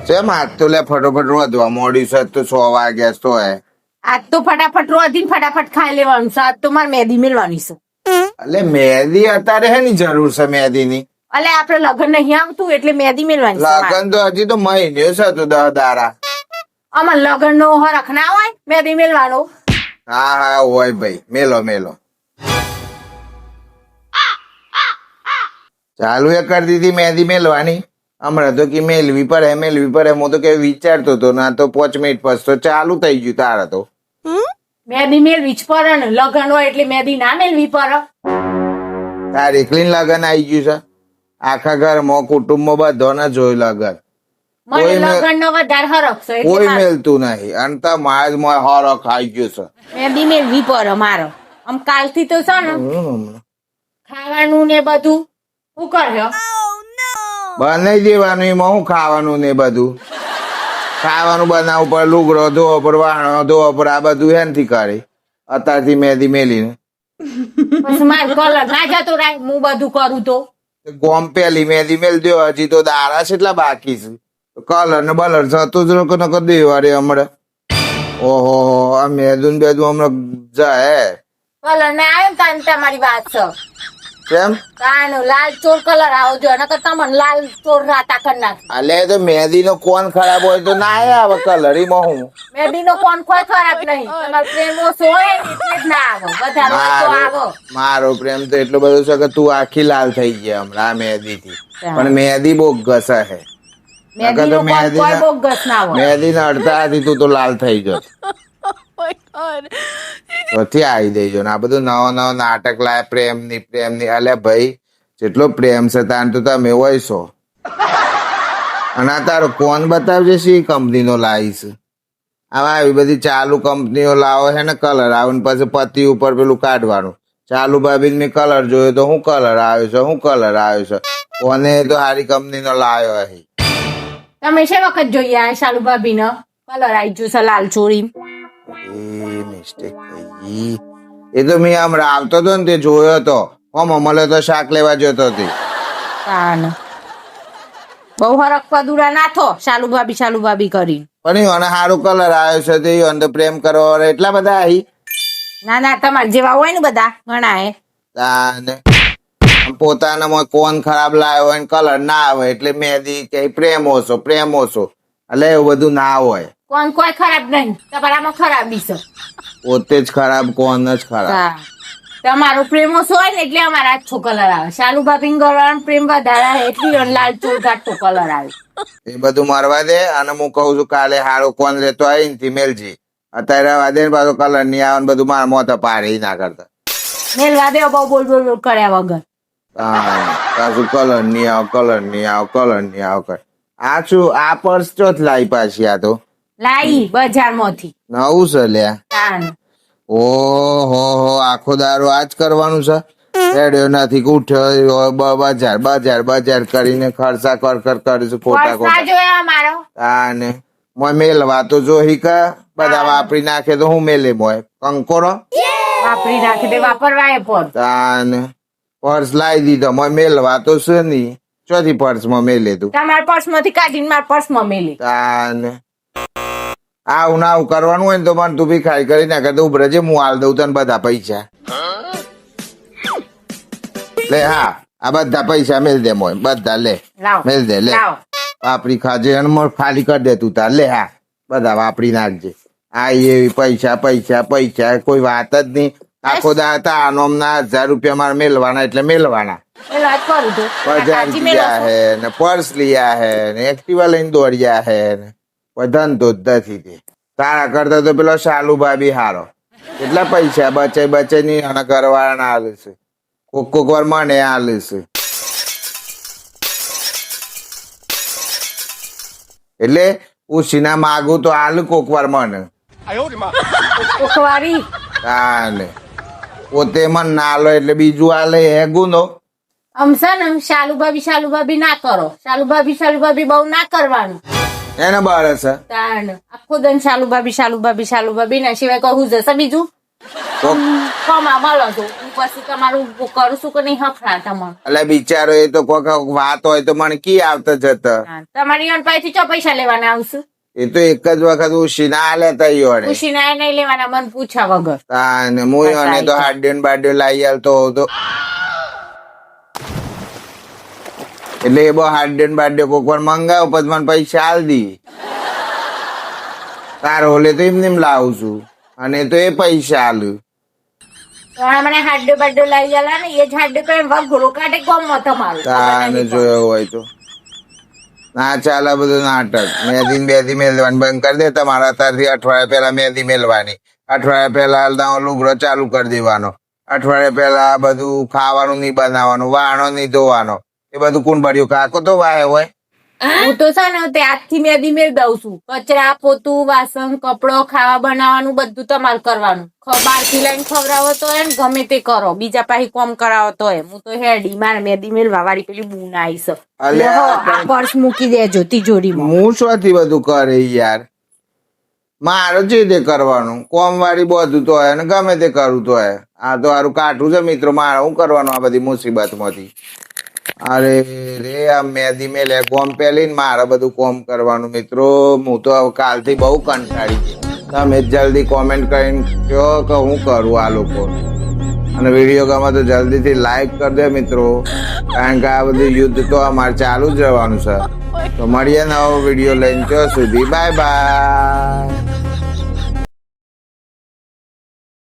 Same આજ તો લે ફટોફટ વધવા મોડી છે તો 6 વાગ્યા તો હે. આજ તો ફટાફટ રોધીને ફટાફટ ખાઈ લેવાનું છે. આજ તો મારે મહેંદી મેળવાની છે. એટલે મહેંદી અત્યારે હેની જરૂર છે મહેંદીની? અલે આપડે લગ્ન નહીં આવતું એટલે મહેંદી મેળવાની છે મારે. લગન તો હજી તો મહિને છે તો 10 દાડા. આમાં લગ્ન નો હરખ ના હોય મહેંદી મેળવાનો. હા હા હોય ભાઈ, મેલો મેલો. ચાલુ એ કરી દીધી મહેંદી મેલવાની. હમણાં તો કે મેલવી પડે હું તો કે વિચારતો હતો ના તો 5 મિનિટ પછી તો ચાલુ થઈ ગયું તારા તો. મહેંદી મેળવી જ પડે ને, લગ્ન હોય એટલે મહેંદી ના મેળવી પડે. તાર એકલી લગન આવી ગયું છે? આખા ઘરમાં કુટુંબમાં બધાને જોઈ લગન. મને લગ્ન નો વધારે હરખ છે એટલે કોઈ મારે મેલતું નહીં અને તો મારા જ હરખ આવી ગયો છે. મહેંદી મેળવી પડે મારો. આમ કાલથી તો છે ને ખાવાનું ને બધું શું કર્યો બનાવી દેવાનું. એમાં શું ખાવાનું ને બધું? ખાવાનું બનાવવું પડે, લુગડો ધોવો પડે, વાહણો ધોવો પડે, આ બધું એનથી કરે અત્યારથી મહેંદી મેલીને. પછી મારે કલર ના જતો રાય હું બધું કરું તો. ગોમ પેલી મહેંદી મેલ દો. હજી તો દાડા કેટલા બાકી છે. કલર ને બલર જતો જ નકર દેવારે હમણાં. ઓહો આ મેદુન બેદું હમણાં જાય. કલર ના આવે ને તાન તમારી વાત છે. કેમ? તાનો લાલ ચોર કલર આવો જો નકર તમને લાલ ચોર રાતા કરી નાખ. અલે તો મહેંદી નો કોણ ખરાબ હોય તો ના આવે કલર. એમાં હું મહેંદી નો કોણ કોઈ ખરાબ નહીં. તમારો પ્રેમ ઓછો હોય ને એટલે જ ના આવો. વધારે હોય તો આવો. મારો પ્રેમ તો એટલો બધો છે કે તું આખી લાલ થઈ ગયા હમણાં આ મહેંદી થી. પણ મહેંદી બહુ ઘસે છે. મહેંદી નો કોણ કોઈ બોગસ ના હોય. મહેંદી ના અડધા હતી તું તો લાલ થઈ ગયો. પછી આવી દેજો ને આ બધું નવા નાટક લાય પ્રેમની. અલે ભાઈ જેટલો પ્રેમ છે તાન તો તમે હોય છો. અને આ તારો કોણ બતાવજે શી કંપનીનો લાવીશ? આવા આવી બધી ચાલુ કંપનીઓ લાવો છે ને કલર આવે ને પછી પતિ ઉપર પેલું કાઢવાનું. ચાલુ ભાભી મેં કલર જોયો તો શું કલર આવ્યો છે. કોને તો સારી કંપનીનો લાવ્યો અહીં. તમે છે વખત જોઈએ આ શાલુ ભાભી નો કલર આવી ગયો છે લાલ ચોરી. મિસ્ટેક થઈ ગઈ. એ તો મેં આમ આવતો હતો ને તે જોયો હતો. મળે તો શાક લેવા જતો હતી. બહુ હરખ પદુરા નાથો શાલુ ભાભી કરી. પણ અને સારું કલર આવ્યો છે તે અંદર પ્રેમ કરવા વાળા એટલા બધા અહીં. ના તમારે જેવા હોય ને બધા ઘણા હે. તાને પોતાનામાં કોણ ખરાબ લાવ્યો હોય કલર ના આવે એટલે મહેંદી કે પ્રેમ ઓછો. એટલે એવું બધું ના હોય. કોણ કોઈ ખરાબ નહીં. તમારામાં ખરાબી છે. પોતે જ ખરાબ કોણ જ ખરાબ. તમારો પ્રેમ ઓછો હોય ને એટલે અમારા આછો કલર આવે. શાલુ ભાભી ગળવાનો પ્રેમ વધારે એટલે લાલ ચોર ઘાટો કલર આવે. એ બધું મારવા દે અને હું કઉ છું કાલે હારો કોણ લેતો આવી મેલજી. અત્યારે વાદે પાછો કલર નહીં આવે ને બધું મારા મોઢા પાડે ના કરતા. મેલવા દે બહુ બોલ કર્યા વગર. પાછું કલર નહીં આવ. આ શું આ પર્સ ચોથ લાવી પાછી? આ તો લાઈ બજારમાંથી નવું છે લ્યા. ઓહો આખો દારો આજ કરવાનું છે. રેડિયો નથી ઉઠ્યો બજાર કરીને ખર્ચા કર કરીશું ખોટા. મેલવા તો જોઈ કા બધા વાપરી નાખે તો હું મેલે મોય કંકોરો વાપરી નાખે તે વાપરવાય તાને પર્સ લાવી દીધો મોય મેલવા તો છે નહીં. ચોથી પર્સ માં મેલે તું તમારા પર્સ માંથી કાઢીને મારા પર્સ માં મેલી. તાને આવું ના આવું કરવાનું હોય ને તો પણ તું ભિખારી કરી નાખે તો ઉભરે છે હું હાલ દઉં તને બધા પૈસા. લે હા આ બધા પૈસા મેલ દે મોય બધા લે મેલ દે લે. વાપરી ખાજે અને ખાલી કરી દે તું તાર. લે હા બધા વાપરી નાખજે. આ એવી પૈસા કોઈ વાત જ નહીં. આખો દાતા આનોમના 1000 રૂપિયા મારે મેલવાના એટલે મેલવાના. બજાર ગયા હે ને પર્સ લીયા હે ને એક્ટિવા લઈને દોડ્યા હે ને કોઈ ધંધો જ નથી. તે તારા કરતા તો પેલો શાલુ ભાભી હારો. કેટલા પૈસા બચે ની અને ઘરવાળાના હાલે છે. કોક વાર મને હાલે છે. એટલે ઉછીના માગું તો હાલ કોક વાર મને. પોતે મન ના લો એટલે બીજું હાલે હે ગુનો. આમ છે ને શાલુ ભાભી ના કરો. શાલુ ભાભી બહુ ના કરવાનું. એને બાળે છે આખો દન શાલુ ભાભી ના સિવાય કહું જશે બીજું. કમા મળો છો હું પછી તમારું કરું છું કે નહીં હફડા તમારું એટલે બિચારો એ તો કોક વાત હોય તો મને કી આવતા જતા તમારી ઈવન પાસેથી ચો પૈસા લેવાના આવશું એ તો એક જ વખત ઉશીના આલે તઈ વડે ખુશીના એ નહીં લેવાના મને પૂછ્યા વગર તાને હું અને તો હાડ્યો ને બાડ્યો લાવી આલતો હોઉં તો એટલે એ બહુ હાડ્યો ને બાડ્યો કોક વાર મંગાવ પછી મને પૈસા આલ દી તાર હોલે તો એમ લાવું છું અને તો એ પૈસા આલ્યું મને હાડ્યો બાડ્યો લાવી આલા ને એ જ હાડ્યો કઈ વગરો કાઢે ગમો તમારું તાને જોયો હોય તો ના ચાલે બધું નાટક મહેંદી બેદી મેલવાની બંધ કરી દે તમારા અત્યારથી અઠવાડિયા પહેલા મહેંદી મેલવાની અઠવાડિયા પહેલા હલદાનો લુગડો ચાલુ કરી દેવાનો અઠવાડિયા પહેલા બધું ખાવાનું નહીં બનાવવાનું વાહણો નહીં ધોવાનો એ બધું કોણ ભર્યું કાકો તો વાહે હોય હું તો છે ને ત્યાંથી મેદી મેળ દઉં છું કચરા પોતું વાસણ કપડો ખાવા બનાવવાનું બધું તમારે કરવાનું બહારથી લઈને ખવડાવો તો એમ ગમે તે કરો બીજા પાસે કોમ કરાવો તો એમ હું તો હેડી મારે મેદી મેળવા વાળી પેલી બૂન આવીશ આ પર્સ મૂકી દેજો તિજોરીમાં હું શોથી બધું કરે યાર મારો જે તે કરવાનું કોમ વાળી બધું તો હોય ને ગમે તે કરવું તો હોય આ તો સારું કાઠું છે મિત્રો મારે શું કરવાનું આ બધી મુસીબત માંથી અરે રે આ મેદી મેલે કોમ પેલી ને મારે બધું કોમ કરવાનું મિત્રો હું તો કાલથી બહુ કંટાળી ગઈ તમે જલ્દી કોમેન્ટ કરીને કહો કે હું કરું આ લોકો અને વિડીયો ગમે તો જલ્દીથી લાઈક કરી દે મિત્રો કારણ કે આ બધું યુદ્ધ તો અમારે ચાલુ જ રહેવાનું છે તો મળીએ નવો વિડીયો લઈને ત્યાં સુધી બાય બાય